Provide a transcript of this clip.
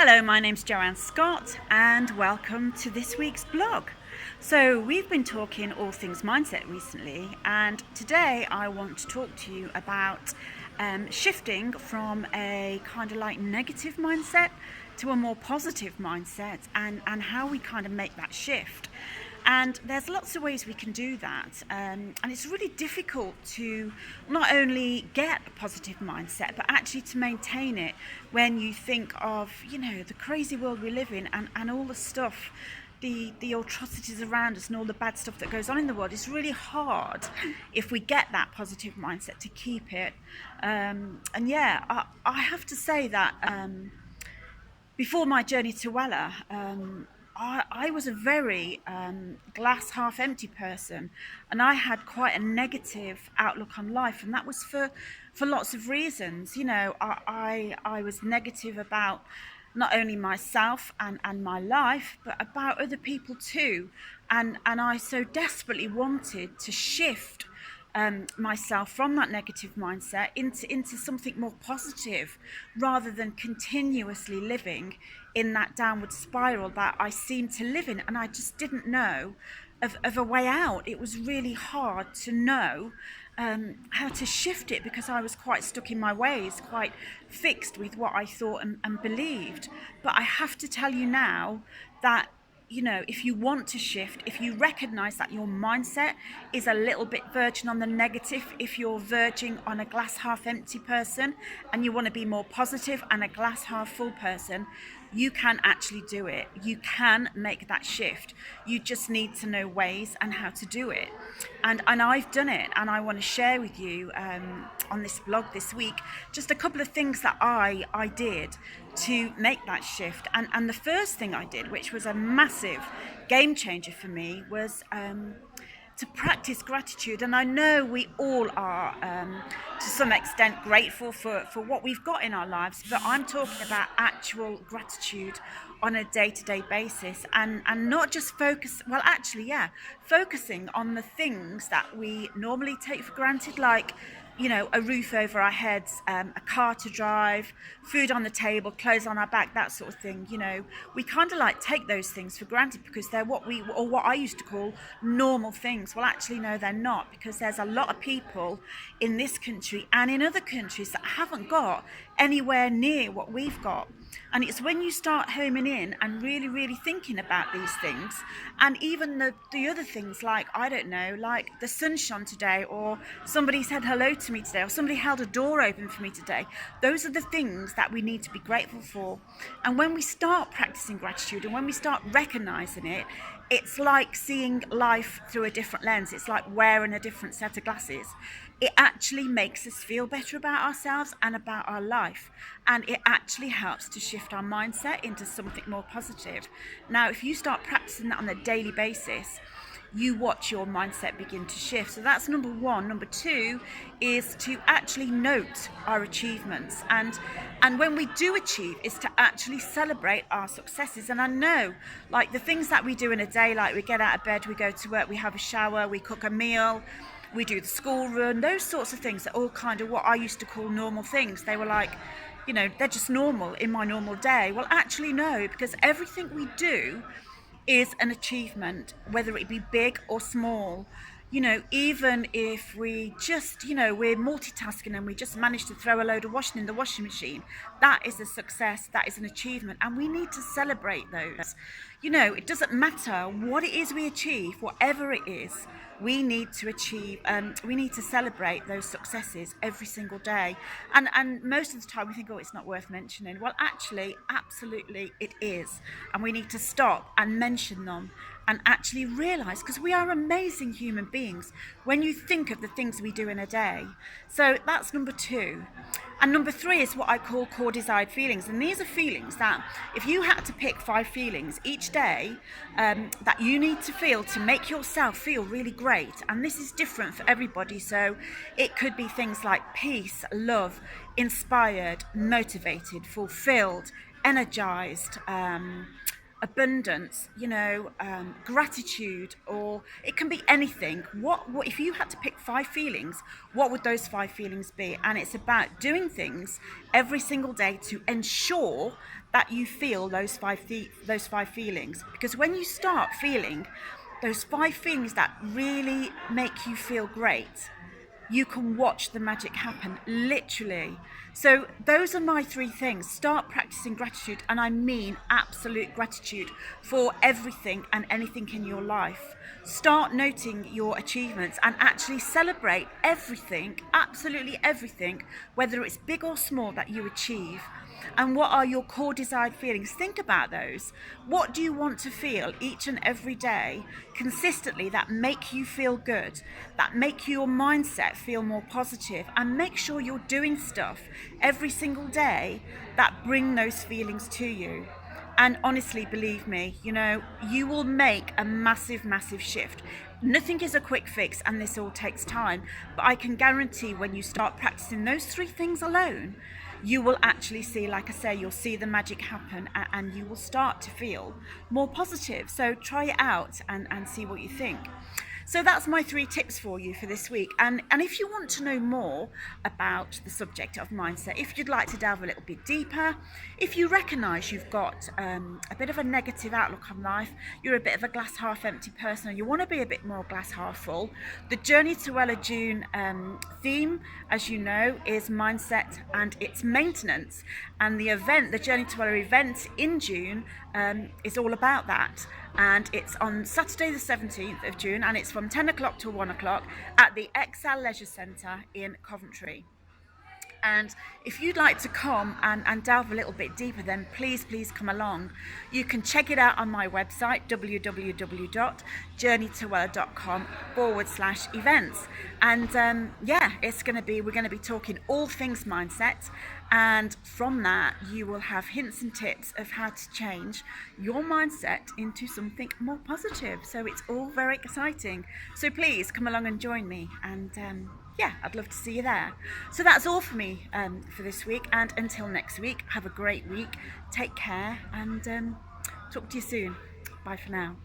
Hello, my name's Joanne Scott and welcome to this week's blog. So we've been talking all things mindset recently, and today I want to talk to you about shifting from a kind of like negative mindset to a more positive mindset, and how we kind of make that shift. And there's lots of ways we can do that, and it's really difficult to not only get a positive mindset but actually to maintain it when you think of the crazy world we live in, and all the stuff, the atrocities around us and all the bad stuff that goes on in the world. It's really hard if we get that positive mindset to keep it. I have to say that before my journey to Wella, I was a very glass half empty person, and I had quite a negative outlook on life, and that was for lots of reasons. I was negative about not only myself and my life, but about other people too, and I so desperately wanted to shift myself from that negative mindset into something more positive, rather than continuously living in that downward spiral that I seemed to live in, and I just didn't know of a way out. It was really hard to know how to shift it, because I was quite stuck in my ways, quite fixed with what I thought and believed. But I have to tell you now that if you want to shift, if you recognize that your mindset is a little bit verging on the negative, if you're verging on a glass half empty person and you want to be more positive and a glass half full person, you can actually do it. You can make that shift. You just need to know ways and how to do it. And I've done it, and I want to share with you on this blog this week just a couple of things that I did to make that shift. And the first thing I did, which was a massive game changer for me, was to practice gratitude. And I know we all are to some extent grateful for what we've got in our lives, but I'm talking about actual gratitude on a day-to-day basis, and not just focusing on the things that we normally take for granted, like a roof over our heads, a car to drive, food on the table, clothes on our back, that sort of thing. We kind of like take those things for granted because they're what I used to call normal things. Well, actually, no, they're not, because there's a lot of people in this country and in other countries that haven't got anywhere near what we've got. And it's when you start homing in and really, really thinking about these things, and even the other things, like, I don't know, like the sun shone today, or somebody said hello to me today, or somebody held a door open for me today. Those are the things that we need to be grateful for. And when we start practicing gratitude, and when we start recognizing it, it's like seeing life through a different lens. It's like wearing a different set of glasses. It actually makes us feel better about ourselves and about our life. And it actually helps to shift our mindset into something more positive. Now, if you start practicing that on a daily basis, you watch your mindset begin to shift. So that's number one. Number two is to actually note our achievements, and when we do achieve, is to actually celebrate our successes. And I know, like, the things that we do in a day, like we get out of bed, we go to work, we have a shower, we cook a meal, we do the school run, those sorts of things are all kind of what I used to call normal things. They were like, they're just normal in my normal day. Well, actually no, because everything we do is an achievement, whether it be big or small. Even if we just, we're multitasking and we just manage to throw a load of washing in the washing machine, that is a success, that is an achievement, and we need to celebrate those. It doesn't matter what it is we achieve, whatever it is, we need to achieve, we need to celebrate those successes every single day. And most of the time we think, oh, it's not worth mentioning. Well, actually, absolutely it is. And we need to stop and mention them and actually realize, because we are amazing human beings when you think of the things we do in a day. So that's number two. And number three is what I call core desired feelings. And these are feelings that, if you had to pick 5 feelings each day that you need to feel to make yourself feel really great, and this is different for everybody. So it could be things like peace, love, inspired, motivated, fulfilled, energized, abundance, gratitude, or it can be anything. What if you had to pick 5 feelings? What would those 5 feelings be? And it's about doing things every single day to ensure that you feel those 5 feelings. Because when you start feeling those 5 feelings that really make you feel great, you can watch the magic happen, literally. So those are my 3 things. Start practicing gratitude, and I mean absolute gratitude for everything and anything in your life. Start noting your achievements and actually celebrate everything, absolutely everything, whether it's big or small, that you achieve. And what are your core desired feelings? Think about those. What do you want to feel each and every day consistently that make you feel good, that make your mindset feel more positive, and make sure you're doing stuff every single day that bring those feelings to you. And honestly, believe me, you will make a massive, massive shift. Nothing is a quick fix, and this all takes time. But I can guarantee when you start practicing those 3 things alone, you will actually see, like I say, you'll see the magic happen, and you will start to feel more positive. So try it out and see what you think. So that's my 3 tips for you for this week. And if you want to know more about the subject of mindset, if you'd like to delve a little bit deeper, if you recognise you've got a bit of a negative outlook on life, you're a bit of a glass half empty person, and you want to be a bit more glass half full, the Journey to Wella June theme, as you know, is mindset and its maintenance. And the Journey to Wella event in June is all about that. And it's on Saturday the 17th of June, and it's from 10 o'clock to 1 o'clock at the Excel Leisure Centre in Coventry. And if you'd like to come and delve a little bit deeper, then please come along. You can check it out on my website, www.journeytowella.com/events. And we're going to be talking all things mindset. And from that, you will have hints and tips of how to change your mindset into something more positive. So it's all very exciting. So please come along and join me. And I'd love to see you there. So that's all for me for this week. And until next week, have a great week. Take care, and talk to you soon. Bye for now.